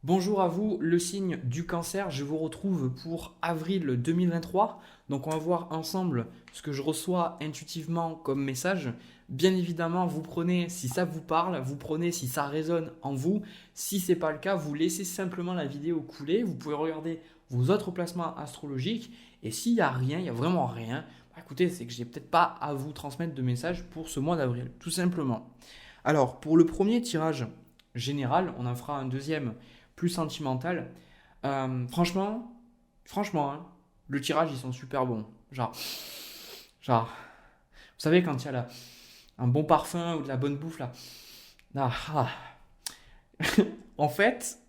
Bonjour à vous, le signe du cancer. Je vous retrouve pour avril 2023. Donc on va voir ensemble ce que je reçois intuitivement comme message. Bien évidemment, vous prenez si ça vous parle, vous prenez si ça résonne en vous. Si ce n'est pas le cas, vous laissez simplement la vidéo couler. Vous pouvez regarder vos autres placements astrologiques. Et s'il n'y a rien, il n'y a vraiment rien, écoutez, c'est que je n'ai peut-être pas à vous transmettre de message pour ce mois d'avril, tout simplement. Alors, pour le premier tirage général, on en fera un deuxième plus sentimental. Franchement, hein, le tirage, ils sont super bons. Genre, vous savez, quand il y a un bon parfum ou de la bonne bouffe, là. Ah, ah. En fait,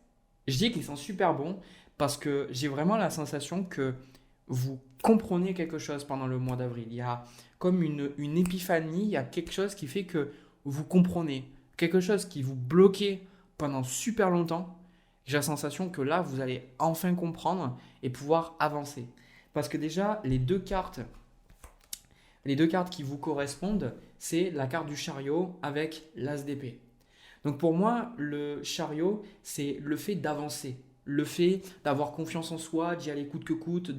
je dis qu'ils sont super bons parce que j'ai vraiment la sensation que vous comprenez quelque chose pendant le mois d'avril. Il y a comme une épiphanie, il y a quelque chose qui fait que vous comprenez. Quelque chose qui vous bloquait pendant super longtemps. J'ai la sensation que là, vous allez enfin comprendre et pouvoir avancer. Parce que déjà, les deux cartes qui vous correspondent, c'est la carte du chariot avec l'as d'épée. Donc pour moi, le chariot, c'est le fait d'avancer, le fait d'avoir confiance en soi, d'y aller coûte que coûte,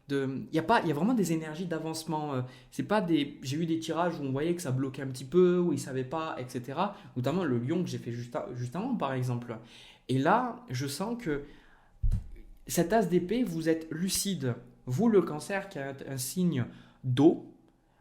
il y a vraiment des énergies d'avancement. J'ai eu des tirages où on voyait que ça bloquait un petit peu, où ils ne savaient pas, etc. Notamment le lion que j'ai fait juste avant, par exemple. Et là, je sens que cet as d'épée, vous êtes lucide. Vous, le cancer, qui a un signe d'eau.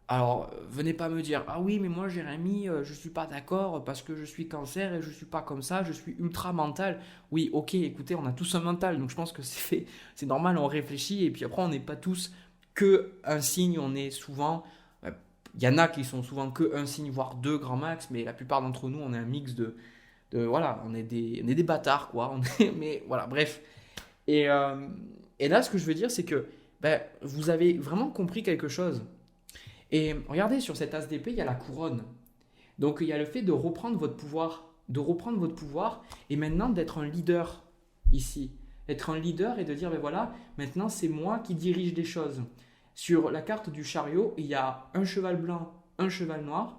Alors, venez pas me dire, ah oui, mais moi, Jérémy, je suis pas d'accord parce que je suis cancer et je suis pas comme ça, je suis ultra mental. Oui, ok, écoutez, on a tous un mental, donc je pense que c'est normal, on réfléchit et puis après, on n'est pas tous que un signe, on est souvent. Il y en a qui sont souvent que un signe, voire deux grand max, mais la plupart d'entre nous, on est un mix voilà, on est des bâtards, quoi. Mais voilà, bref. Et là, ce que je veux dire, c'est que vous avez vraiment compris quelque chose. Et regardez, sur cet as d'épée, il y a la couronne. Donc, il y a le fait de reprendre votre pouvoir, et maintenant d'être un leader ici. Être un leader et de dire, voilà, maintenant c'est moi qui dirige des choses. Sur la carte du chariot, il y a un cheval blanc, un cheval noir.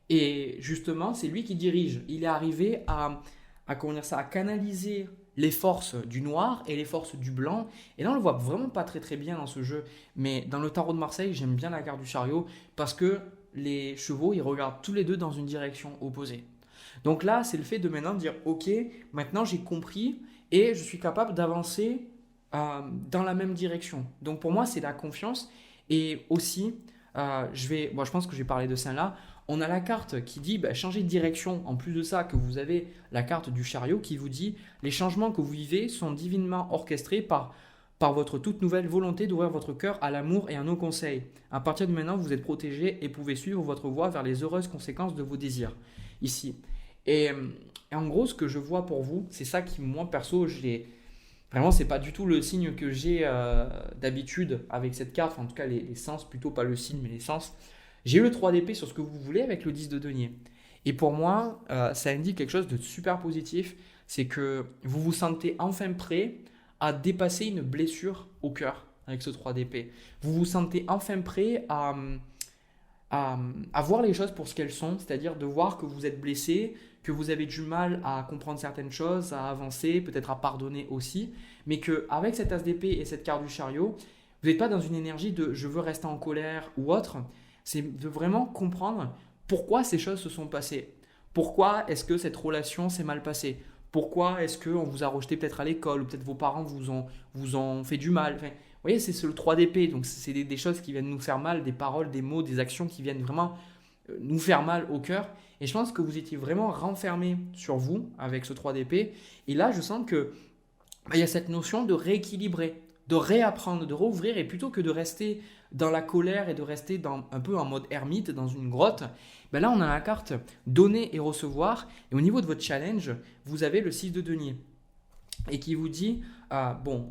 Et justement, c'est lui qui dirige. Il est arrivé à canaliser les forces du noir et les forces du blanc. Et là, on le voit vraiment pas très très bien dans ce jeu. Mais dans le tarot de Marseille, j'aime bien la carte du chariot parce que les chevaux, ils regardent tous les deux dans une direction opposée. Donc là, c'est le fait de maintenant dire, ok, maintenant j'ai compris et je suis capable d'avancer dans la même direction. Donc pour moi, c'est la confiance. Et aussi, je pense que je vais parler de ça là. On a la carte qui dit changer de direction. En plus de ça, que vous avez la carte du chariot qui vous dit les changements que vous vivez sont divinement orchestrés par votre toute nouvelle volonté d'ouvrir votre cœur à l'amour et à nos conseils. À partir de maintenant, vous êtes protégé et pouvez suivre votre voie vers les heureuses conséquences de vos désirs. Ici. Et en gros, ce que je vois pour vous, c'est ça qui, moi, perso, vraiment, c'est pas du tout le signe que j'ai d'habitude avec cette carte. Enfin, en tout cas, les sens, plutôt pas le signe, mais les sens. J'ai eu le 3 d'épée sur ce que vous voulez avec le 10 de denier. Et pour moi, ça indique quelque chose de super positif. C'est que vous vous sentez enfin prêt à dépasser une blessure au cœur avec ce 3 d'épée. Vous vous sentez enfin prêt à voir les choses pour ce qu'elles sont, c'est-à-dire de voir que vous êtes blessé, que vous avez du mal à comprendre certaines choses, à avancer, peut-être à pardonner aussi, mais qu'avec cet as d'épée et cette carte du chariot, vous n'êtes pas dans une énergie de je veux rester en colère ou autre. C'est de vraiment comprendre pourquoi ces choses se sont passées. Pourquoi est-ce que cette relation s'est mal passée? Pourquoi est-ce qu'on vous a rejeté peut-être à l'école ou peut-être vos parents vous ont fait du mal? Enfin, vous voyez, c'est le 3 d'épée. Donc, c'est des choses qui viennent nous faire mal, des paroles, des mots, des actions qui viennent vraiment nous faire mal au cœur. Et je pense que vous étiez vraiment renfermé sur vous avec ce 3 d'épée. Et là, je sens que il y a cette notion de rééquilibrer, de réapprendre, de rouvrir, et plutôt que de rester dans la colère et de rester un peu en mode ermite dans une grotte, là on a la carte donner et recevoir, et au niveau de votre challenge, vous avez le 6 de denier, et qui vous dit,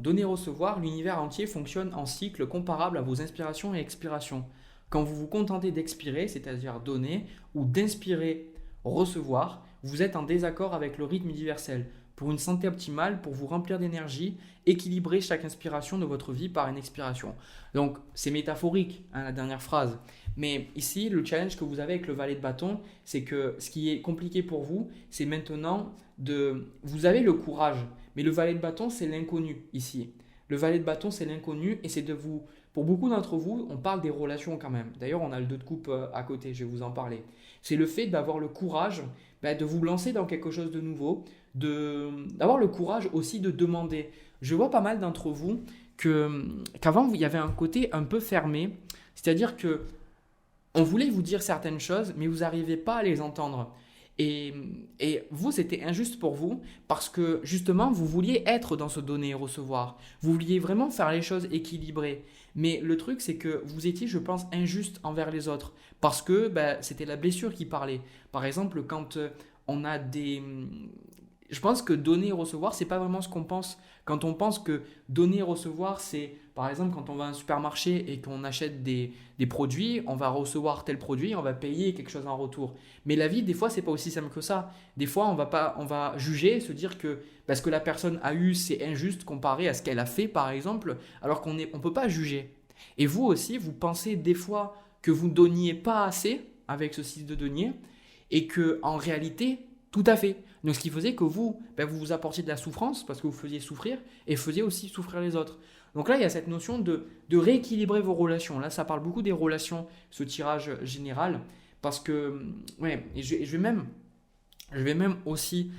donner et recevoir, l'univers entier fonctionne en cycle comparable à vos inspirations et expirations. Quand vous vous contentez d'expirer, c'est-à-dire donner, ou d'inspirer, recevoir, vous êtes en désaccord avec le rythme universel. Pour une santé optimale, pour vous remplir d'énergie, équilibrez chaque inspiration de votre vie par une expiration. Donc, c'est métaphorique, la dernière phrase. Mais ici, le challenge que vous avez avec le valet de bâton, c'est que ce qui est compliqué pour vous, c'est maintenant Vous avez le courage, mais le valet de bâton, c'est l'inconnu ici. Le valet de bâton, c'est l'inconnu et c'est de vous... Pour beaucoup d'entre vous, on parle des relations quand même. D'ailleurs, on a le 2 de coupe à côté, je vais vous en parler. C'est le fait d'avoir le courage de vous lancer dans quelque chose de nouveau, d'avoir le courage aussi de demander. Je vois pas mal d'entre vous qu'avant, il y avait un côté un peu fermé, c'est-à-dire que on voulait vous dire certaines choses, mais vous n'arrivez pas à les entendre. Et vous, c'était injuste pour vous parce que justement, vous vouliez être dans ce donner et recevoir. Vous vouliez vraiment faire les choses équilibrées. Mais le truc, c'est que vous étiez, je pense, injuste envers les autres parce que c'était la blessure qui parlait. Par exemple, quand on a des... Je pense que donner et recevoir, c'est pas vraiment ce qu'on pense. Quand on pense que donner et recevoir, c'est par exemple quand on va à un supermarché et qu'on achète des produits, on va recevoir tel produit, on va payer quelque chose en retour. Mais la vie, des fois, c'est pas aussi simple que ça. Des fois, on va juger, se dire que ce que la personne a eu, c'est injuste comparé à ce qu'elle a fait, par exemple, alors qu'on ne peut pas juger. Et vous aussi, vous pensez des fois que vous ne donniez pas assez avec ce 6 de denier et que en réalité, tout à fait. Donc, ce qui faisait que vous vous apportiez de la souffrance parce que vous faisiez souffrir et faisiez aussi souffrir les autres. Donc là, il y a cette notion de rééquilibrer vos relations. Là, ça parle beaucoup des relations, ce tirage général, parce que, et je vais même aussi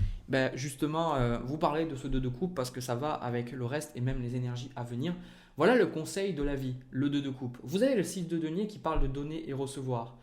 justement vous parler de ce 2 de coupe parce que ça va avec le reste et même les énergies à venir. Voilà le conseil de la vie, le 2 de coupe. Vous avez le 6 de denier qui parle de donner et recevoir.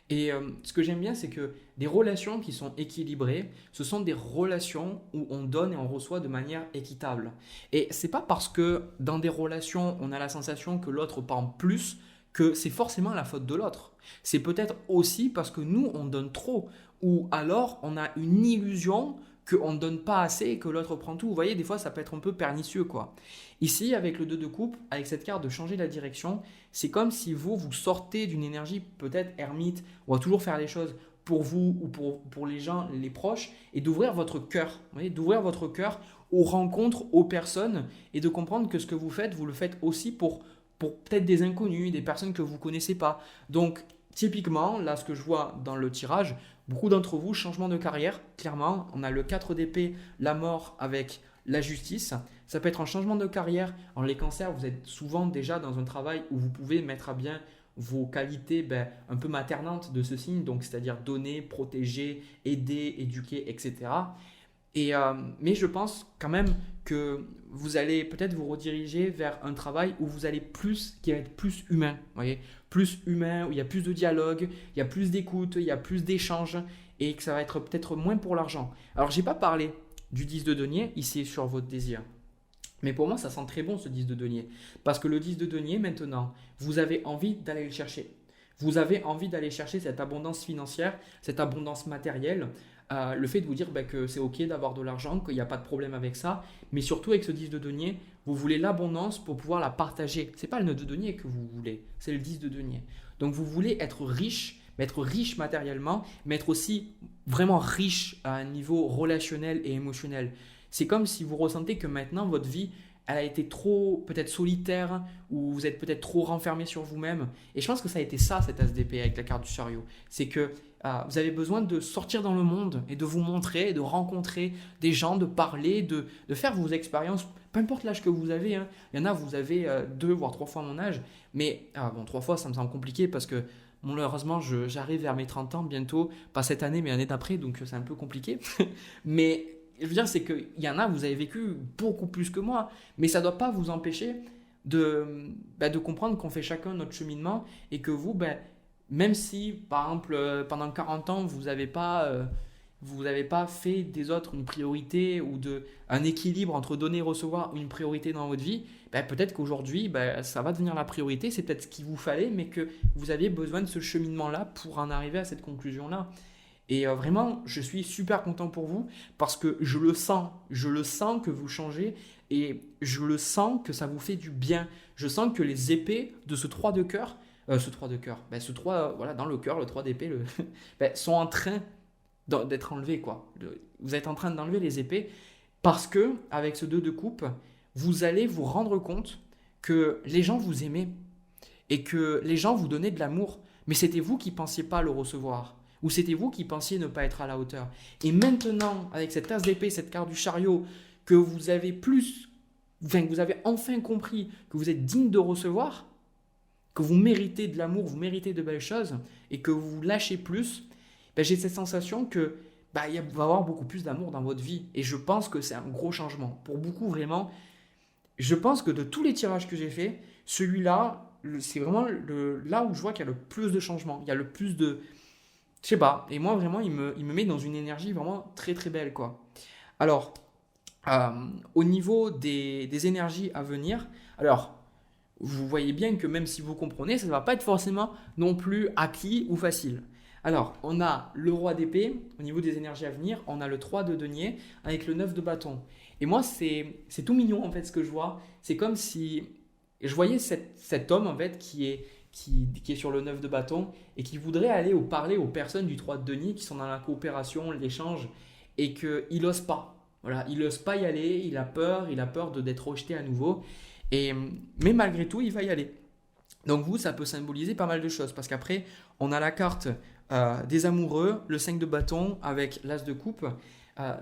Et ce que j'aime bien, c'est que des relations qui sont équilibrées, ce sont des relations où on donne et on reçoit de manière équitable. Et c'est pas parce que dans des relations, on a la sensation que l'autre prend plus que c'est forcément la faute de l'autre. C'est peut-être aussi parce que nous, on donne trop, ou alors on a une illusion qu'on ne donne pas assez et que l'autre prend tout. Vous voyez, des fois, ça peut être un peu pernicieux, quoi. Ici, avec le 2 de coupe, avec cette carte de changer la direction, c'est comme si vous sortez d'une énergie peut-être ermite, ou à toujours faire les choses pour vous ou pour les gens, les proches, et d'ouvrir votre cœur. Vous voyez, d'ouvrir votre cœur aux rencontres, aux personnes, et de comprendre que ce que vous le faites aussi pour peut-être des inconnus, des personnes que vous ne connaissez pas. Donc, typiquement, là, ce que je vois dans le tirage, beaucoup d'entre vous, changement de carrière, clairement, on a le 4 d'épée, la mort avec la justice. Ça peut être un changement de carrière. En les cancers, vous êtes souvent déjà dans un travail où vous pouvez mettre à bien vos qualités un peu maternantes de ce signe, donc c'est-à-dire donner, protéger, aider, éduquer, etc. Mais je pense quand même que vous allez peut-être vous rediriger vers un travail où vous allez qui va être plus humain, voyez, plus humain, où il y a plus de dialogue, il y a plus d'écoute, il y a plus d'échanges et que ça va être peut-être moins pour l'argent. Alors, j'ai pas parlé du 10 de denier ici sur votre désir. Mais pour moi, ça sent très bon ce 10 de denier. Parce que le 10 de denier, maintenant, vous avez envie d'aller le chercher. Vous avez envie d'aller chercher cette abondance financière, cette abondance matérielle, le fait de vous dire que c'est ok d'avoir de l'argent, qu'il n'y a pas de problème avec ça, mais surtout avec ce 10 de denier, vous voulez l'abondance pour pouvoir la partager. Ce n'est pas le 9 de denier que vous voulez, c'est le 10 de denier. Donc vous voulez être riche matériellement, mais être aussi vraiment riche à un niveau relationnel et émotionnel. C'est comme si vous ressentez que maintenant votre vie, elle a été trop peut-être solitaire ou vous êtes peut-être trop renfermé sur vous-même. Et je pense que ça a été ça, cet ASDP avec la carte du chariot. C'est que vous avez besoin de sortir dans le monde et de vous montrer, de rencontrer des gens, de parler, de faire vos expériences, peu importe l'âge que vous avez. Hein. Il y en a, vous avez 2 voire 3 fois mon âge. Mais 3 fois, ça me semble compliqué parce que malheureusement, j'arrive vers mes 30 ans bientôt. Pas cette année, mais l'année d'après, donc c'est un peu compliqué. Mais je veux dire, c'est qu'il y en a, vous avez vécu beaucoup plus que moi, mais ça ne doit pas vous empêcher de comprendre qu'on fait chacun notre cheminement et que vous, même si, par exemple, pendant 40 ans, vous n'avez pas fait des autres une priorité ou un équilibre entre donner et recevoir une priorité dans votre vie, peut-être qu'aujourd'hui, ça va devenir la priorité, c'est peut-être ce qu'il vous fallait, mais que vous aviez besoin de ce cheminement-là pour en arriver à cette conclusion-là. Et vraiment, je suis super content pour vous parce que je le sens que vous changez et je le sens que ça vous fait du bien. Je sens que les épées de ce 3 de cœur, ce 3, voilà, dans le cœur, le 3 d'épée, sont en train d'être enlevés, quoi. Vous êtes en train d'enlever les épées parce que avec ce 2 de coupe, vous allez vous rendre compte que les gens vous aimaient et que les gens vous donnaient de l'amour, mais c'était vous qui ne pensiez pas le recevoir. Ou c'était vous qui pensiez ne pas être à la hauteur? Et maintenant, avec cette tasse d'épée, cette carte du chariot, que vous avez que vous avez enfin compris que vous êtes digne de recevoir, que vous méritez de l'amour, vous méritez de belles choses, et que vous lâchez plus, ben, j'ai cette sensation que il va y avoir beaucoup plus d'amour dans votre vie. Et je pense que c'est un gros changement. Pour beaucoup, vraiment, je pense que de tous les tirages que j'ai faits, celui-là, c'est vraiment là où je vois qu'il y a le plus de changements. Il y a le plus de... Je sais pas. Et moi, vraiment, il me met dans une énergie vraiment très, très belle, quoi. Alors, au niveau des énergies à venir, alors, vous voyez bien que même si vous comprenez, ça ne va pas être forcément non plus acquis ou facile. Alors, on a le roi d'épée au niveau des énergies à venir, on a le 3 de denier avec le 9 de bâton. Et moi, c'est tout mignon en fait ce que je vois. C'est comme si je voyais cet homme en fait qui est sur le 9 de bâton et qui voudrait aller parler aux personnes du 3 de denier qui sont dans la coopération, l'échange et qu'il n'ose pas. Voilà, il n'ose pas y aller, il a peur d'être rejeté à nouveau. Mais malgré tout, il va y aller. Donc vous, ça peut symboliser pas mal de choses parce qu'après, on a la carte des amoureux, le 5 de bâton avec l'as de coupe.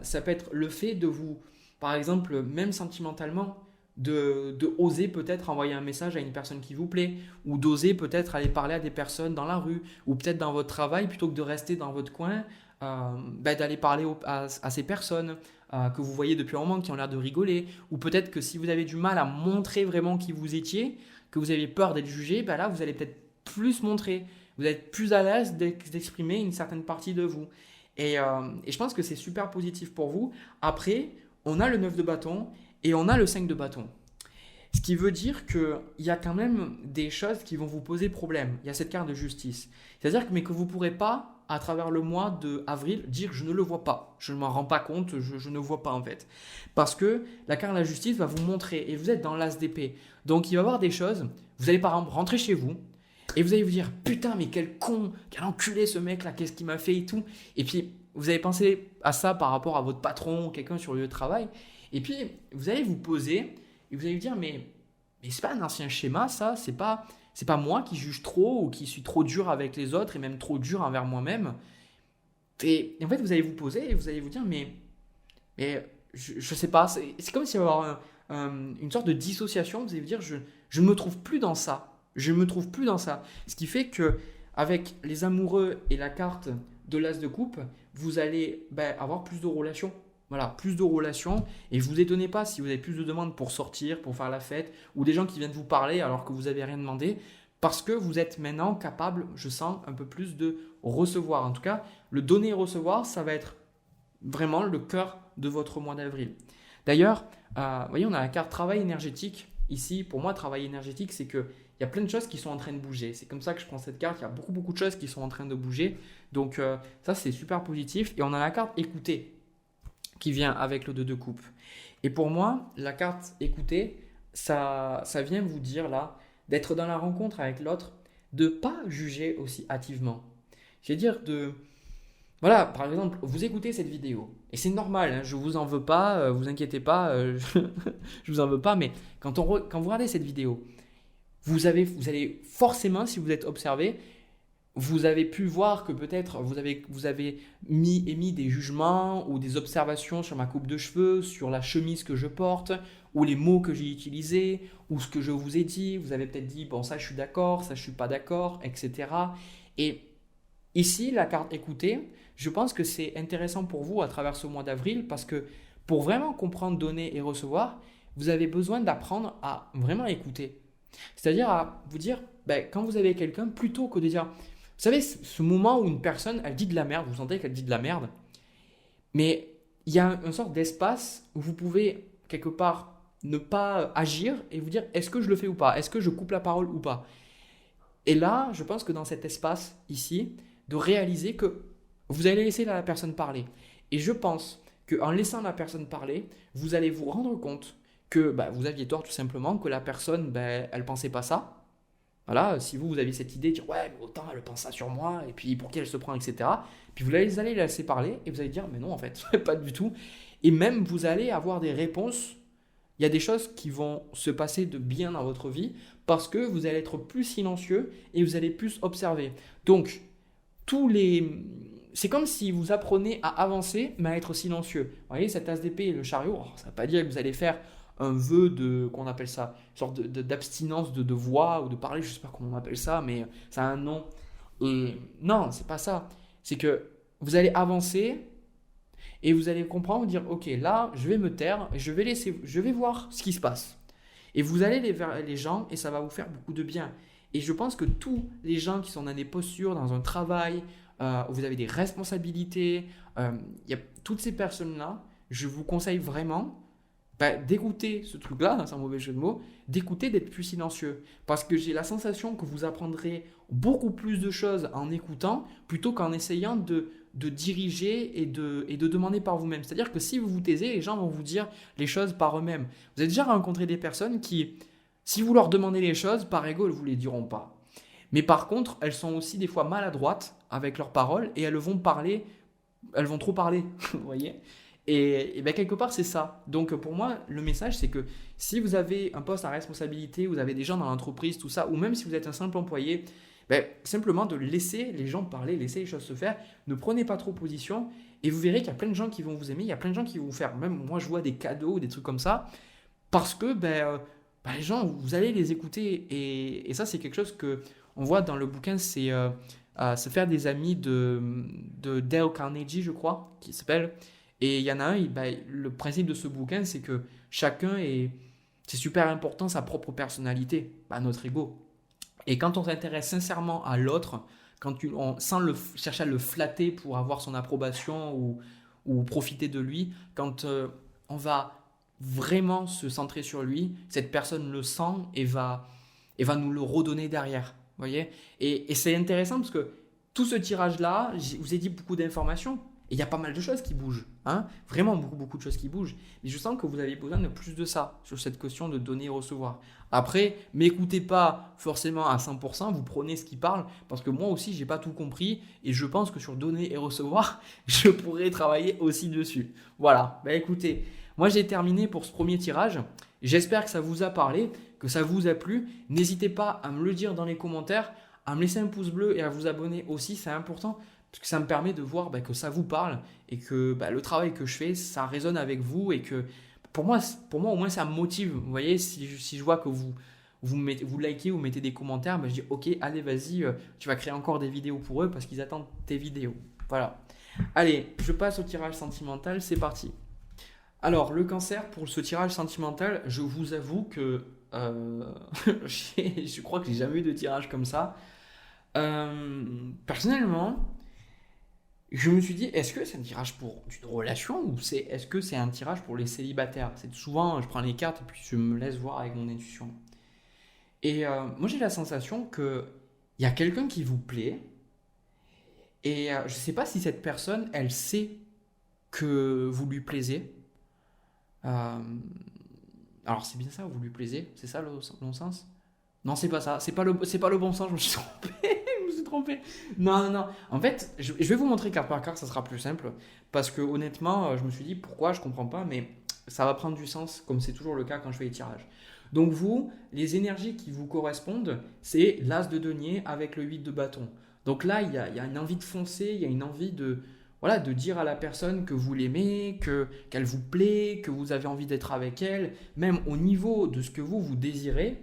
Ça peut être le fait de vous, par exemple, même sentimentalement, de oser peut-être envoyer un message à une personne qui vous plaît ou d'oser peut-être aller parler à des personnes dans la rue ou peut-être dans votre travail plutôt que de rester dans votre coin, d'aller parler à ces personnes que vous voyez depuis un moment qui ont l'air de rigoler ou peut-être que si vous avez du mal à montrer vraiment qui vous étiez, que vous avez peur d'être jugé, là vous allez peut-être plus montrer, vous êtes plus à l'aise d'exprimer une certaine partie de vous. Et je pense que c'est super positif pour vous. Après, on a le 9 de bâton et on a le 5 de bâton. Ce qui veut dire qu'il y a quand même des choses qui vont vous poser problème. Il y a cette carte de justice. C'est-à-dire que vous ne pourrez pas, à travers le mois d'avril, dire je ne le vois pas. Je ne m'en rends pas compte, je ne vois pas en fait. Parce que la carte de la justice va vous montrer et vous êtes dans l'as d'épée. Donc il va y avoir des choses, vous allez par exemple rentrer chez vous et vous allez vous dire putain mais quel con, quel enculé ce mec là, qu'est-ce qu'il m'a fait et tout. Et puis vous allez penser à ça par rapport à votre patron ou quelqu'un sur le lieu de travail. Et puis vous allez vous poser et vous allez vous dire mais c'est pas un ancien schéma ça, c'est pas moi qui juge trop ou qui suis trop dur avec les autres et même trop dur envers moi-même. Et en fait vous allez vous poser et vous allez vous dire mais je sais pas, c'est comme s'il y avait avoir une sorte de dissociation, vous allez vous dire je ne me trouve plus dans ça. Je ne me trouve plus dans ça. Ce qui fait que avec les amoureux et la carte de l'as de coupe, vous allez avoir plus de relations. Voilà, plus de relations. Et vous étonnez pas si vous avez plus de demandes pour sortir, pour faire la fête, ou des gens qui viennent vous parler alors que vous n'avez rien demandé, parce que vous êtes maintenant capable, je sens, un peu plus de recevoir. En tout cas, le donner et recevoir, ça va être vraiment le cœur de votre mois d'avril. D'ailleurs, vous voyez, on a la carte travail énergétique. Ici, pour moi, travail énergétique, c'est que il y a plein de choses qui sont en train de bouger. C'est comme ça que je prends cette carte. Il y a beaucoup de choses qui sont en train de bouger. Donc ça, c'est super positif. Et on a la carte écouter qui vient avec le 2 de coupe. Et pour moi, la carte écouter, ça vient vous dire là, d'être dans la rencontre avec l'autre, de ne pas juger aussi hâtivement. C'est-à-dire voilà, par exemple, vous écoutez cette vidéo. Et c'est normal, hein, je ne vous en veux pas, vous inquiétez pas, je ne vous en veux pas. Mais quand vous regardez cette vidéo, vous allez forcément, si vous êtes observé, vous avez pu voir que peut-être vous avez émis des jugements ou des observations sur ma coupe de cheveux, sur la chemise que je porte, ou les mots que j'ai utilisés, ou ce que je vous ai dit. Vous avez peut-être dit, bon ça je suis d'accord, ça je suis pas d'accord, etc. Et ici, la carte écouter, je pense que c'est intéressant pour vous à travers ce mois d'avril parce que pour vraiment comprendre, donner et recevoir, vous avez besoin d'apprendre à vraiment écouter. C'est-à-dire à vous dire, quand vous avez quelqu'un, plutôt que de dire, vous savez, ce moment où une personne, elle dit de la merde, vous sentez qu'elle dit de la merde, mais il y a une sorte d'espace où vous pouvez quelque part ne pas agir et vous dire, est-ce que je le fais ou pas? Est-ce que je coupe la parole ou pas? Et là, je pense que dans cet espace ici, de réaliser que vous allez laisser la personne parler. Et je pense qu'en laissant la personne parler, vous allez vous rendre compte que vous aviez tort tout simplement, que la personne, elle pensait pas ça. Voilà, si vous aviez cette idée de dire ouais, mais autant elle pense ça sur moi, et puis pour qui elle se prend, etc. Puis vous allez la laisser parler et vous allez dire mais non en fait, pas du tout. Et même vous allez avoir des réponses. Il y a des choses qui vont se passer de bien dans votre vie parce que vous allez être plus silencieux et vous allez plus observer. Donc, tous les... C'est comme si vous apprenez à avancer, mais à être silencieux. Vous voyez, cette as d'épée et le chariot, ça ne veut pas dire que vous allez faire un vœu de, qu'on appelle ça, une sorte d'abstinence de voix ou de parler, je ne sais pas comment on appelle ça, mais ça a un nom. Et non, c'est pas ça. C'est que vous allez avancer et vous allez comprendre, dire, ok, là, je vais me taire, je vais voir ce qui se passe. Et vous allez aller vers les gens et ça va vous faire beaucoup de bien. Et je pense que tous les gens qui sont dans des postures, dans un travail, où vous avez des responsabilités, toutes ces personnes-là, je vous conseille vraiment d'écouter ce truc-là, sans mauvais jeu de mots, d'écouter, d'être plus silencieux. Parce que j'ai la sensation que vous apprendrez beaucoup plus de choses en écoutant plutôt qu'en essayant de diriger et de demander par vous-même. C'est-à-dire que si vous vous taisez, les gens vont vous dire les choses par eux-mêmes. Vous avez déjà rencontré des personnes qui, si vous leur demandez les choses, par ego, elles ne vous les diront pas. Mais par contre, elles sont aussi des fois maladroites avec leurs paroles et elles vont trop parler, vous voyez. Et quelque part, c'est ça. Donc pour moi, le message, c'est que si vous avez un poste à responsabilité, vous avez des gens dans l'entreprise, tout ça, ou même si vous êtes un simple employé, simplement de laisser les gens parler, laisser les choses se faire, ne prenez pas trop position et vous verrez qu'il y a plein de gens qui vont vous aimer, il y a plein de gens qui vont vous faire, même moi je vois des cadeaux ou des trucs comme ça, parce que les gens, vous allez les écouter et ça c'est quelque chose que on voit dans le bouquin, c'est Se faire des amis de Dale Carnegie, je crois, qui s'appelle. Et il y en a un, le principe de ce bouquin, c'est que c'est super important sa propre personnalité, notre ego. Et quand on s'intéresse sincèrement à l'autre, sans chercher à le flatter pour avoir son approbation ou profiter de lui, quand on va vraiment se centrer sur lui, cette personne le sent et va nous le redonner derrière. Voyez, et c'est intéressant parce que tout ce tirage-là, je vous ai dit beaucoup d'informations et il y a pas mal de choses qui bougent, vraiment beaucoup de choses qui bougent. Mais je sens que vous avez besoin de plus de ça sur cette question de donner et recevoir. Après, m'écoutez pas forcément à 100%, vous prenez ce qui parle parce que moi aussi, j'ai pas tout compris et je pense que sur donner et recevoir, je pourrais travailler aussi dessus. Voilà, écoutez, moi j'ai terminé pour ce premier tirage. J'espère que ça vous a parlé, que ça vous a plu. N'hésitez pas à me le dire dans les commentaires, à me laisser un pouce bleu et à vous abonner aussi, c'est important parce que ça me permet de voir que ça vous parle et que le travail que je fais, ça résonne avec vous et que pour moi au moins ça me motive. Vous voyez, si je vois que vous likez ou mettez des commentaires, je dis ok, allez vas-y, tu vas créer encore des vidéos pour eux parce qu'ils attendent tes vidéos. Voilà. Allez, je passe au tirage sentimental, c'est parti. Alors, le cancer, pour ce tirage sentimental, je vous avoue que je crois que j'ai jamais eu de tirage comme ça. Personnellement, je me suis dit, est-ce que c'est un tirage pour une relation ou est-ce que c'est un tirage pour les célibataires? C'est souvent, je prends les cartes et puis je me laisse voir avec mon intuition. Et moi, j'ai la sensation qu'il y a quelqu'un qui vous plaît et je ne sais pas si cette personne, elle sait que vous lui plaisez. Alors c'est bien ça, vous lui plaisez, c'est ça le bon sens? Non, c'est pas ça, c'est pas le bon sens, je me suis trompé, Non. En fait, je vais vous montrer carte par carte, ça sera plus simple, parce que honnêtement, je me suis dit pourquoi, je comprends pas, mais ça va prendre du sens, comme c'est toujours le cas quand je fais les tirages. Donc vous, les énergies qui vous correspondent, c'est l'as de denier avec le 8 de bâton. Donc là, il y a une envie de foncer, il y a une envie de dire à la personne que vous l'aimez, qu'elle vous plaît, que vous avez envie d'être avec elle, même au niveau de ce que vous désirez,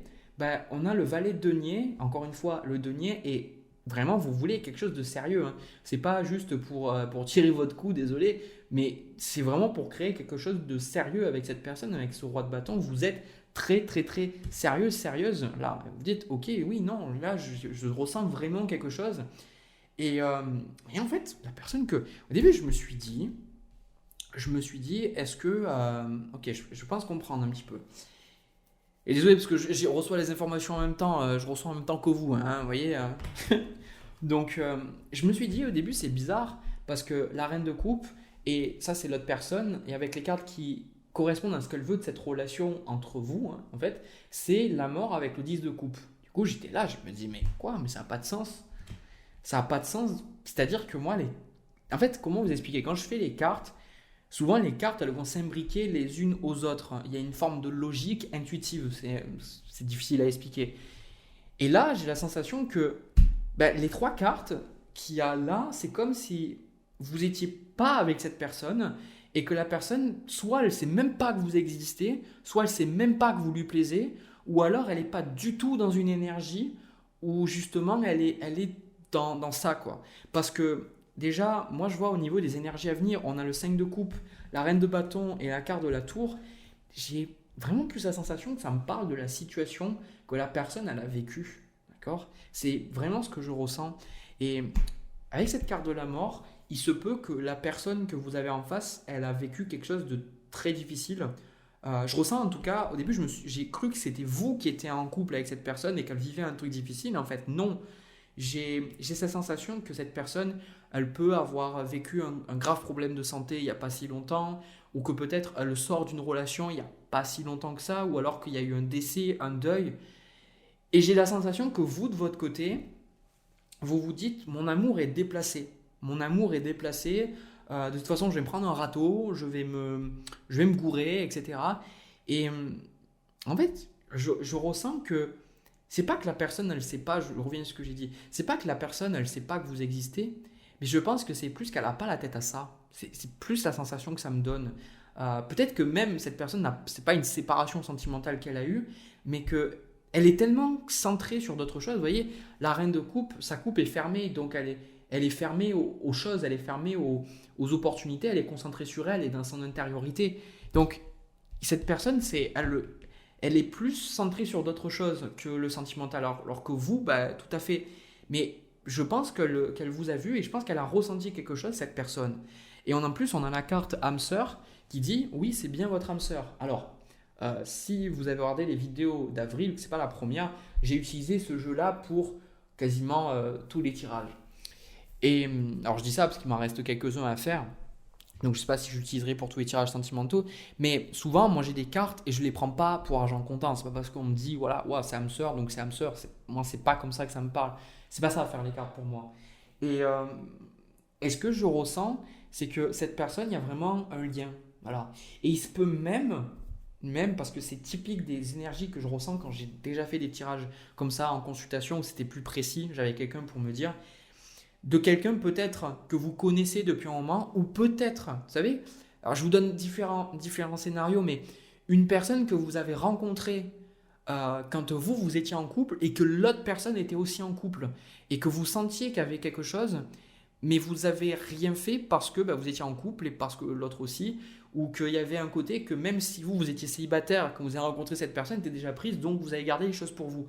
on a le valet de denier, encore une fois, le denier, et vraiment, vous voulez quelque chose de sérieux. C'est pas juste pour tirer votre coup, désolé, mais c'est vraiment pour créer quelque chose de sérieux avec cette personne, avec ce roi de bâton. Vous êtes très, très, très sérieuse. Là, vous dites, ok, oui, non, là, je ressens vraiment quelque chose. Et en fait, la personne au début, je me suis dit, est-ce que, ok, je pense comprendre un petit peu. Et désolé parce que je reçois les informations en même temps, je reçois en même temps que vous, vous voyez. Donc, je me suis dit au début, c'est bizarre parce que la reine de coupe, et ça c'est l'autre personne, et avec les cartes qui correspondent à ce qu'elle veut de cette relation entre vous, en fait, c'est la mort avec le 10 de coupe. Du coup, j'étais là, je me dis, mais quoi, mais ça n'a pas de sens. Ça n'a pas de sens, c'est-à-dire que moi, en fait, comment vous expliquer? Quand je fais les cartes, souvent les cartes, elles vont s'imbriquer les unes aux autres. Il y a une forme de logique intuitive, c'est difficile à expliquer. Et là, j'ai la sensation que les trois cartes, qu'il y a là, c'est comme si vous n'étiez pas avec cette personne et que la personne, soit elle ne sait même pas que vous existez, soit elle ne sait même pas que vous lui plaisez, ou alors elle n'est pas du tout dans une énergie où justement elle est dans ça, quoi. Parce que déjà, moi je vois au niveau des énergies à venir, on a le 5 de coupe, la reine de bâton et la carte de la tour. J'ai vraiment plus la sensation que ça me parle de la situation que la personne elle a vécue. D'accord? C'est vraiment ce que je ressens. Et avec cette carte de la mort, il se peut que la personne que vous avez en face, elle a vécu quelque chose de très difficile. Je ressens en tout cas, au début, j'ai cru que c'était vous qui étiez en couple avec cette personne et qu'elle vivait un truc difficile. En fait, non. J'ai cette sensation que cette personne, elle peut avoir vécu un grave problème de santé il n'y a pas si longtemps, ou que peut-être elle sort d'une relation il n'y a pas si longtemps que ça, ou alors qu'il y a eu un décès, un deuil. Et j'ai la sensation que vous, de votre côté, vous vous dites, mon amour est déplacé. Mon amour est déplacé. De toute façon, je vais me prendre un râteau, je vais me gourer, etc. Et en fait, je ressens que c'est pas que la personne, elle sait pas, je reviens à ce que j'ai dit, c'est pas que la personne, elle sait pas que vous existez, mais je pense que c'est plus qu'elle a pas la tête à ça. C'est plus la sensation que ça me donne. Peut-être que même cette personne, c'est pas une séparation sentimentale qu'elle a eue, mais que elle est tellement centrée sur d'autres choses. Vous voyez, la reine de coupe, sa coupe est fermée, donc elle est fermée aux choses, elle est fermée aux opportunités, elle est concentrée sur elle et dans son intériorité. Donc, cette personne, elle est plus centrée sur d'autres choses que le sentimental, alors que vous, bah, tout à fait. Mais je pense qu'elle vous a vu et je pense qu'elle a ressenti quelque chose, cette personne. Et en plus, on a la carte âme sœur qui dit oui, c'est bien votre âme sœur. Alors, si vous avez regardé les vidéos d'avril, c'est pas la première, j'ai utilisé ce jeu-là pour quasiment tous les tirages. Et alors je dis ça parce qu'il m'en reste quelques-uns à faire. Donc je ne sais pas si je l'utiliserai pour tous les tirages sentimentaux, mais souvent moi j'ai des cartes et je ne les prends pas pour argent comptant. C'est pas parce qu'on me dit voilà, ouais, c'est âme sœur, donc c'est âme sœur. Moi c'est pas comme ça que ça me parle. C'est pas ça à faire les cartes pour moi. Et ce que je ressens, c'est que cette personne, il y a vraiment un lien. Voilà. Et il se peut même parce que c'est typique des énergies que je ressens quand j'ai déjà fait des tirages comme ça en consultation où c'était plus précis, j'avais quelqu'un pour me dire, de quelqu'un peut-être que vous connaissez depuis un moment, ou peut-être, vous savez, alors je vous donne différents scénarios, mais une personne que vous avez rencontrée quand vous étiez en couple et que l'autre personne était aussi en couple et que vous sentiez qu'il y avait quelque chose, mais vous avez rien fait parce que vous étiez en couple et parce que l'autre aussi, ou qu'il y avait un côté que même si vous étiez célibataire, quand vous avez rencontré cette personne, était déjà prise, donc vous avez gardé les choses pour vous.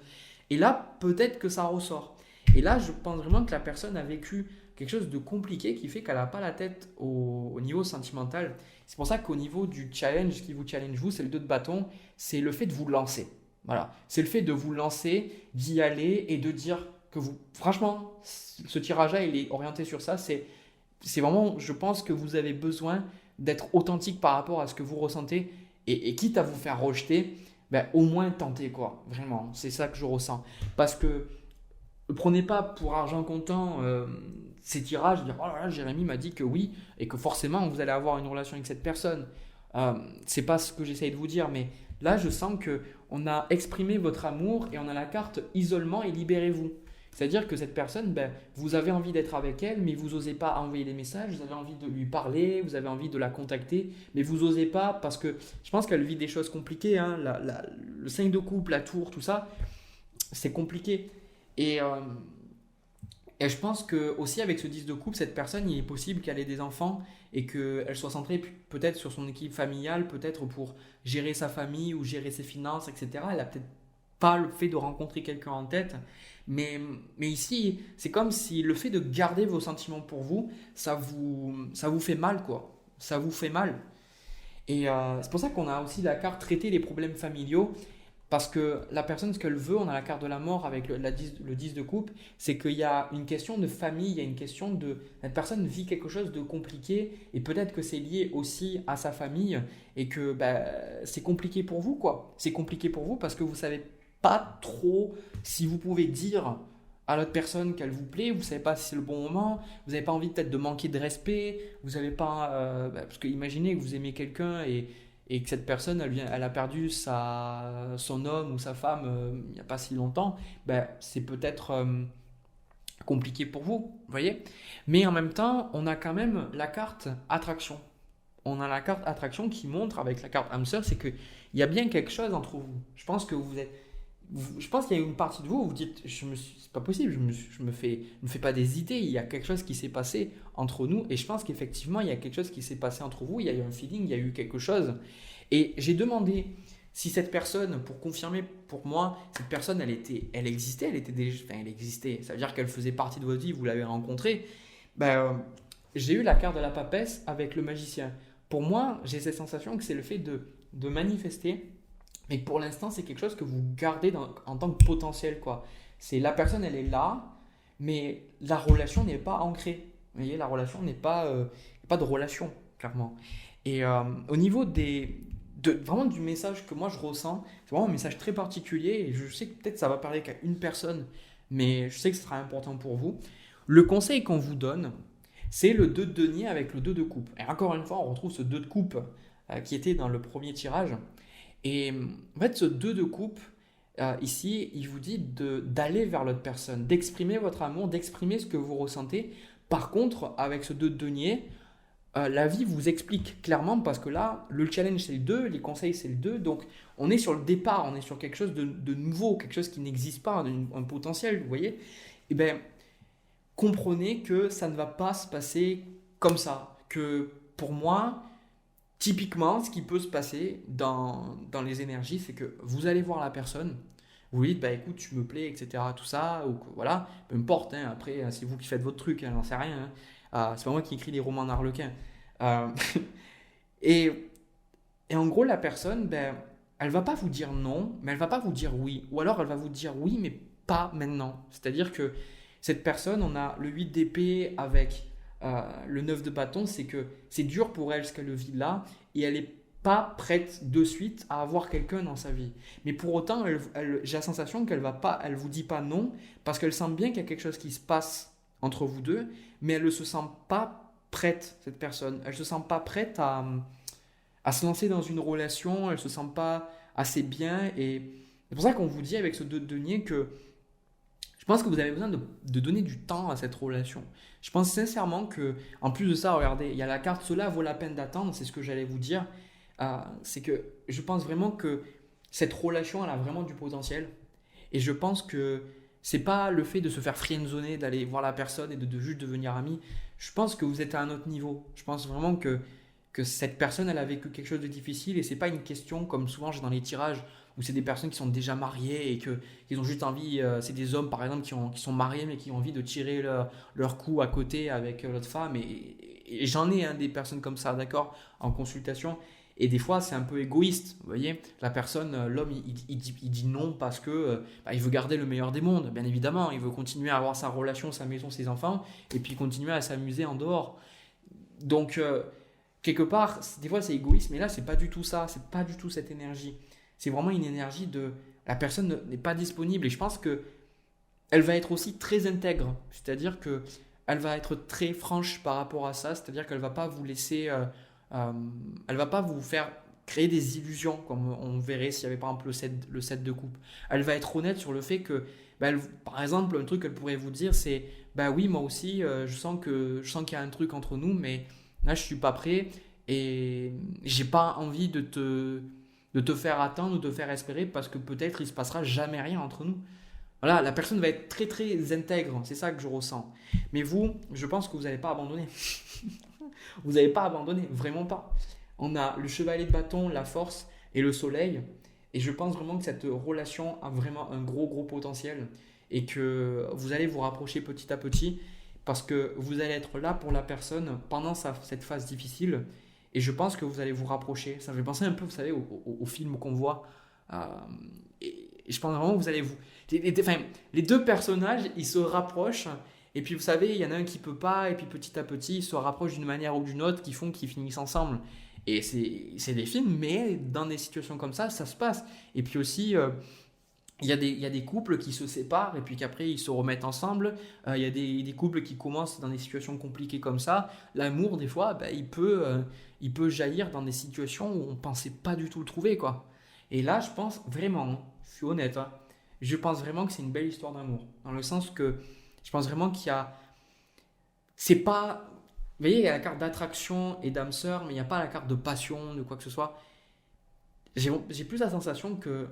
Et là, peut-être que ça ressort. Et là, je pense vraiment que la personne a vécu quelque chose de compliqué qui fait qu'elle n'a pas la tête au niveau sentimental. C'est pour ça qu'au niveau du challenge, qui vous challenge vous, c'est le 2 de bâton, c'est le fait de vous lancer. Voilà, c'est le fait de vous lancer, d'y aller et de dire que vous, franchement, ce tirage-là, il est orienté sur ça. C'est vraiment, je pense que vous avez besoin d'être authentique par rapport à ce que vous ressentez et quitte à vous faire rejeter, au moins tenter quoi. Vraiment, c'est ça que je ressens. Parce que ne prenez pas pour argent comptant ces tirages, dire oh là là, Jérémy m'a dit que oui et que forcément vous allez avoir une relation avec cette personne. C'est pas ce que j'essaye de vous dire, mais là je sens que on a exprimé votre amour et on a la carte isolement et libérez-vous. C'est-à-dire que cette personne, vous avez envie d'être avec elle, mais vous n'osez pas envoyer des messages, vous avez envie de lui parler, vous avez envie de la contacter, mais vous n'osez pas parce que je pense qu'elle vit des choses compliquées. Hein, le 5 de coupe, la tour, tout ça, c'est compliqué. Et je pense que aussi avec ce 10 de coupe, cette personne, il est possible qu'elle ait des enfants et qu'elle soit centrée peut-être sur son équipe familiale, peut-être pour gérer sa famille ou gérer ses finances, etc. Elle a peut-être pas le fait de rencontrer quelqu'un en tête, mais ici, c'est comme si le fait de garder vos sentiments pour vous, ça vous fait mal, quoi. Ça vous fait mal. Et c'est pour ça qu'on a aussi la carte traiter les problèmes familiaux. Parce que la personne, ce qu'elle veut, on a la carte de la mort avec le 10 de coupe, c'est qu'il y a une question de famille, il y a une question de... Cette personne vit quelque chose de compliqué et peut-être que c'est lié aussi à sa famille et que c'est compliqué pour vous, quoi. C'est compliqué pour vous parce que vous ne savez pas trop si vous pouvez dire à l'autre personne qu'elle vous plaît, vous ne savez pas si c'est le bon moment, vous n'avez pas envie peut-être de manquer de respect, vous n'avez pas... parce que imaginez que vous aimez quelqu'un et que cette personne, elle a perdu son homme ou sa femme il n'y a pas si longtemps, c'est peut-être compliqué pour vous, vous voyez. Mais en même temps, on a quand même la carte attraction. On a la carte attraction qui montre avec la carte hamster, c'est qu'il y a bien quelque chose entre vous. Je pense que je pense qu'il y a une partie de vous où vous dites, c'est pas possible, je me fais pas des idées, il y a quelque chose qui s'est passé entre nous et je pense qu'effectivement il y a quelque chose qui s'est passé entre vous, il y a eu un feeling, il y a eu quelque chose. Et j'ai demandé si cette personne, pour confirmer pour moi, cette personne elle existait, elle existait, ça veut dire qu'elle faisait partie de votre vie, vous l'avez rencontrée. J'ai eu la carte de la papesse avec le magicien. Pour moi, j'ai cette sensation que c'est le fait de manifester, mais pour l'instant, c'est quelque chose que vous gardez en tant que potentiel, quoi. C'est la personne, elle est là, mais la relation n'est pas ancrée. Vous voyez, la relation n'est pas, pas de relation, clairement. Et au niveau vraiment du message que moi je ressens, c'est vraiment un message très particulier, et je sais que peut-être ça va parler qu'à une personne, mais je sais que ce sera important pour vous. Le conseil qu'on vous donne, c'est le 2 de denier avec le 2 de coupe. Et encore une fois, on retrouve ce 2 de coupe qui était dans le premier tirage. Et en fait, ce 2 de coupe, ici, il vous dit d'aller vers l'autre personne, d'exprimer votre amour, d'exprimer ce que vous ressentez. Par contre, avec ce 2 de denier, la vie vous explique clairement parce que là, le challenge c'est le 2, les conseils c'est le 2. Donc, on est sur le départ, on est sur quelque chose de nouveau, quelque chose qui n'existe pas, un potentiel, vous voyez. Et bien, comprenez que ça ne va pas se passer comme ça. Que pour moi, typiquement, ce qui peut se passer dans les énergies, c'est que vous allez voir la personne, vous lui dites, bah écoute, tu me plais, etc. Tout ça, ou voilà, peu importe, hein, après, c'est vous qui faites votre truc, hein, j'en sais rien. Hein. C'est pas moi qui écris les romans d'Arlequin. Euh, et, et en gros, la personne, ben, elle va pas vous dire non, mais elle va pas vous dire oui. Ou alors, elle va vous dire oui, mais pas maintenant. C'est-à-dire que cette personne, on a le 8 d'épée avec le 9 de bâton, c'est que c'est dur pour elle ce qu'elle vit là, et elle est pas prête de suite à avoir quelqu'un dans sa vie. Mais pour autant, j'ai la sensation qu'elle va pas, elle vous dit pas non, parce qu'elle sent bien qu'il y a quelque chose qui se passe entre vous deux, mais elle ne se sent pas prête, cette personne. Elle ne se sent pas prête à se lancer dans une relation, elle ne se sent pas assez bien. Et c'est pour ça qu'on vous dit avec ce 2 de denier que je pense que vous avez besoin de donner du temps à cette relation. Je pense sincèrement que, en plus de ça, regardez, il y a la carte cela vaut la peine d'attendre, c'est ce que j'allais vous dire. C'est que je pense vraiment que cette relation, elle a vraiment du potentiel. Et je pense que c'est pas le fait de se faire friendzoner, d'aller voir la personne et de juste devenir ami. Je pense que vous êtes à un autre niveau. Je pense vraiment que cette personne, elle a vécu quelque chose de difficile et c'est pas une question comme souvent j'ai dans les tirages où c'est des personnes qui sont déjà mariées et qu'ils ont juste envie, c'est des hommes par exemple qui sont mariés mais qui ont envie de tirer leur coup à côté avec l'autre femme et j'en ai des personnes comme ça, d'accord, en consultation. Et des fois, c'est un peu égoïste, vous voyez. La personne, l'homme, il dit non parce que il veut garder le meilleur des mondes, bien évidemment. Il veut continuer à avoir sa relation, sa maison, ses enfants, et puis continuer à s'amuser en dehors. Donc, quelque part, des fois, c'est égoïste, mais là, c'est pas du tout ça. C'est pas du tout cette énergie. C'est vraiment une énergie de la personne n'est pas disponible. Et je pense que elle va être aussi très intègre. C'est-à-dire que elle va être très franche par rapport à ça. C'est-à-dire qu'elle va pas vous laisser... elle va pas vous faire créer des illusions comme on verrait s'il y avait par exemple le 7 de coupe. Elle va être honnête sur le fait que, par exemple, un truc qu'elle pourrait vous dire, c'est bah oui, moi aussi, je sens qu'il y a un truc entre nous, mais là, je suis pas prêt et j'ai pas envie de te faire attendre ou de te faire espérer parce que peut-être il se passera jamais rien entre nous. Voilà, la personne va être très très intègre, c'est ça que je ressens. Mais vous, je pense que vous n'allez pas abandonner. Vous n'avez pas abandonné, vraiment pas. On a le chevalier de bâton, la force et le soleil. Et je pense vraiment que cette relation a vraiment un gros gros potentiel et que vous allez vous rapprocher petit à petit parce que vous allez être là pour la personne pendant cette phase difficile. Et je pense que vous allez vous rapprocher. Ça me fait penser un peu, vous savez, au film qu'on voit. Et je pense vraiment que vous allez vous... les deux personnages, ils se rapprochent. Et puis vous savez, il y en a un qui peut pas, et puis petit à petit, ils se rapprochent d'une manière ou d'une autre qui font qu'ils finissent ensemble. Et c'est des films, mais dans des situations comme ça se passe. Et puis aussi, il y a des couples qui se séparent, et puis qu'après ils se remettent ensemble. Il y a des couples qui commencent dans des situations compliquées comme ça. L'amour, des fois, il peut jaillir dans des situations où on ne pensait pas du tout le trouver, quoi. Et là, je pense vraiment, je suis honnête, je pense vraiment que c'est une belle histoire d'amour. Dans le sens que Je pense vraiment qu'il y a... C'est pas... Vous voyez, il y a la carte d'attraction et d'âme sœur, mais il n'y a pas la carte de passion, de quoi que ce soit. J'ai plus la sensation que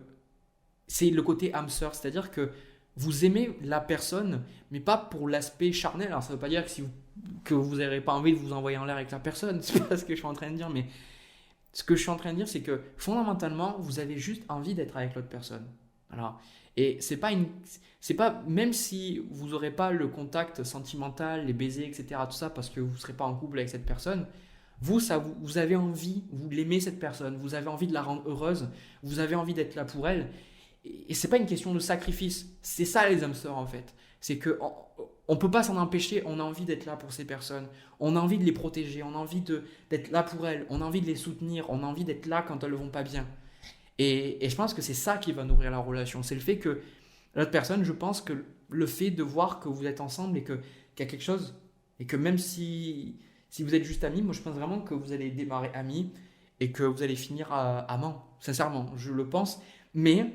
c'est le côté âme sœur, c'est-à-dire que vous aimez la personne, mais pas pour l'aspect charnel. Alors ça ne veut pas dire que vous n'aurez pas envie de vous envoyer en l'air avec la personne, c'est pas ce que je suis en train de dire, mais ce que je suis en train de dire, c'est que fondamentalement, vous avez juste envie d'être avec l'autre personne. Voilà. Et c'est pas, même si vous n'aurez pas le contact sentimental, les baisers, etc., tout ça, parce que vous ne serez pas en couple avec cette personne, vous avez envie, vous l'aimez cette personne, vous avez envie de la rendre heureuse, vous avez envie d'être là pour elle. Et c'est pas une question de sacrifice. C'est ça les âmes sœurs en fait. C'est que on peut pas s'en empêcher. On a envie d'être là pour ces personnes. On a envie de les protéger. On a envie d'être là pour elles. On a envie de les soutenir. On a envie d'être là quand elles ne vont pas bien. Et je pense que c'est ça qui va nourrir la relation. C'est le fait que l'autre personne, je pense que le fait de voir que vous êtes ensemble et qu'il y a quelque chose, et que même si vous êtes juste amis, moi je pense vraiment que vous allez démarrer amis et que vous allez finir amants. Sincèrement, je le pense. Mais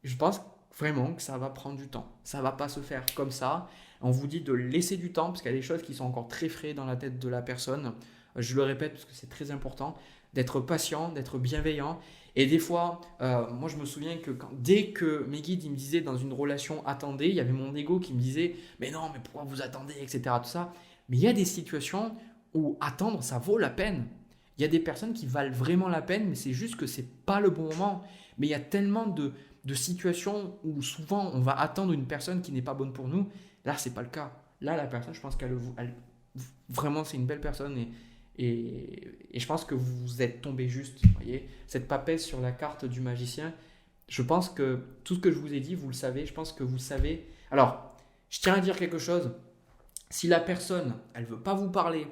je pense vraiment que ça va prendre du temps. Ça ne va pas se faire comme ça. On vous dit de laisser du temps parce qu'il y a des choses qui sont encore très frais dans la tête de la personne. Je le répète parce que c'est très important d'être patient, d'être bienveillant. Et des fois, moi je me souviens que dès que mes guides ils me disaient dans une relation attendez, il y avait mon ego qui me disait mais non, mais pourquoi vous attendez, etc. Tout ça. Mais il y a des situations où attendre ça vaut la peine. Il y a des personnes qui valent vraiment la peine, mais c'est juste que c'est pas le bon moment. Mais il y a tellement de situations où souvent on va attendre une personne qui n'est pas bonne pour nous. Là, c'est pas le cas. Là, la personne, je pense vraiment, c'est une belle personne et je pense que vous êtes tombé juste. Vous voyez, cette papesse sur la carte du magicien, je pense que tout ce que je vous ai dit, vous le savez. Je pense que vous le savez. Alors, je tiens à dire quelque chose. Si la personne, elle veut pas vous parler,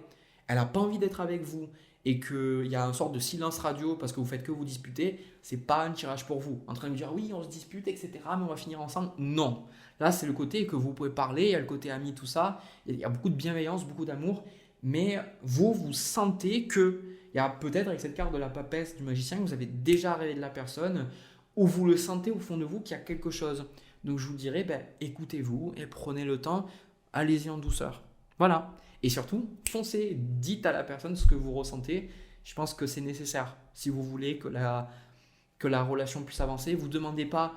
elle n'a pas envie d'être avec vous, et qu'il y a une sorte de silence radio parce que vous faites que vous disputer, c'est pas un tirage pour vous. En train de dire oui, on se dispute, etc., mais on va finir ensemble. Non. Là, c'est le côté que vous pouvez parler, il y a le côté ami, tout ça. Il y a beaucoup de bienveillance, beaucoup d'amour, mais vous sentez que, il y a peut-être avec cette carte de la papesse du magicien, que vous avez déjà rêvé de la personne, ou vous le sentez au fond de vous qu'il y a quelque chose. Donc je vous dirais, écoutez-vous et prenez le temps, allez-y en douceur. Voilà. Et surtout, foncez, dites à la personne ce que vous ressentez. Je pense que c'est nécessaire. Si vous voulez que la relation puisse avancer, vous ne demandez pas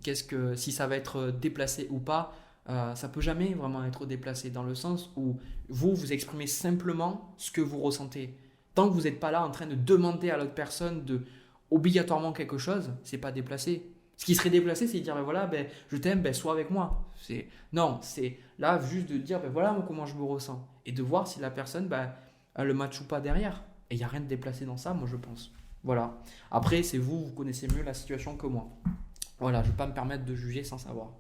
si ça va être déplacé ou pas. Ça ne peut jamais vraiment être déplacé dans le sens où vous exprimez simplement ce que vous ressentez. Tant que vous n'êtes pas là en train de demander à l'autre personne obligatoirement quelque chose, ce n'est pas déplacé. Ce qui serait déplacé, c'est de dire je t'aime, sois avec moi. Non, c'est là juste de dire voilà comment je me ressens et de voir si la personne elle le match ou pas derrière. Et il n'y a rien de déplacé dans ça, moi je pense. Voilà. Après, c'est vous connaissez mieux la situation que moi. Voilà, je ne vais pas me permettre de juger sans savoir.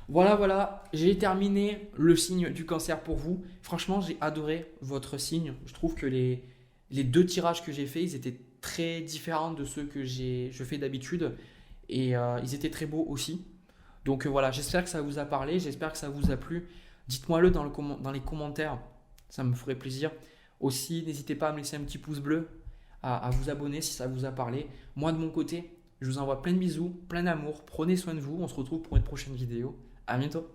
Voilà, j'ai terminé le signe du cancer pour vous. Franchement, j'ai adoré votre signe. Je trouve que les 2 tirages que j'ai faits, ils étaient très différents de ceux que je fais d'habitude. Et ils étaient très beaux aussi. Donc voilà, j'espère que ça vous a parlé, j'espère que ça vous a plu. Dites-moi-le dans les commentaires, ça me ferait plaisir. Aussi, n'hésitez pas à me laisser un petit pouce bleu, à vous abonner si ça vous a parlé. Moi de mon côté, je vous envoie plein de bisous, plein d'amour, prenez soin de vous, on se retrouve pour une prochaine vidéo. À bientôt.